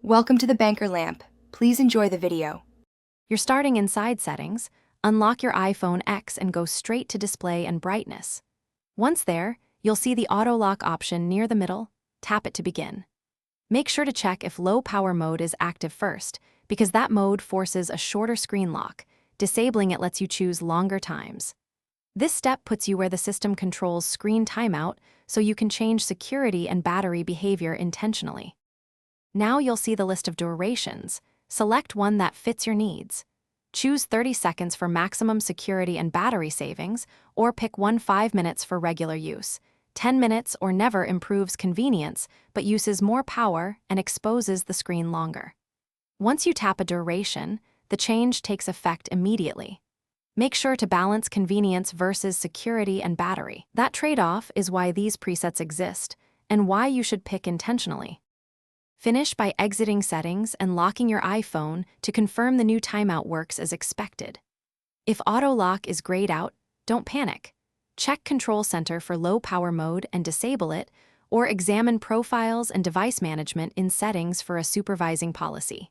Welcome to the Banker Lamp. Please enjoy the video. You're starting inside settings. Unlock your iPhone X and go straight to display and brightness. Once there, you'll see the auto lock option near the middle. Tap it to begin. Make sure to check if low power mode is active first, because that mode forces a shorter screen lock. Disabling it lets you choose longer times. This step puts you where the system controls screen timeout, so you can change security and battery behavior intentionally. Now you'll see the list of durations. Select one that fits your needs. Choose 30 seconds for maximum security and battery savings, or pick 5 minutes for regular use. 10 minutes or never improves convenience, but uses more power and exposes the screen longer. Once you tap a duration, the change takes effect immediately. Make sure to balance convenience versus security and battery. That trade-off is why these presets exist, and why you should pick intentionally. Finish by exiting settings and locking your iPhone to confirm the new timeout works as expected. If auto lock is grayed out, don't panic. Check Control Center for low power mode and disable it, or examine Profiles and Device Management in settings for a supervising policy.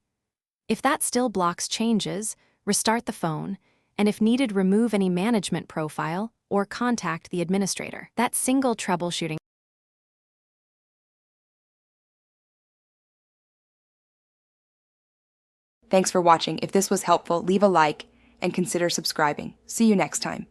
If that still blocks changes, restart the phone, and if needed, remove any management profile or contact the administrator. That single troubleshooting. Thanks for watching. If this was helpful, leave a like and consider subscribing. See you next time.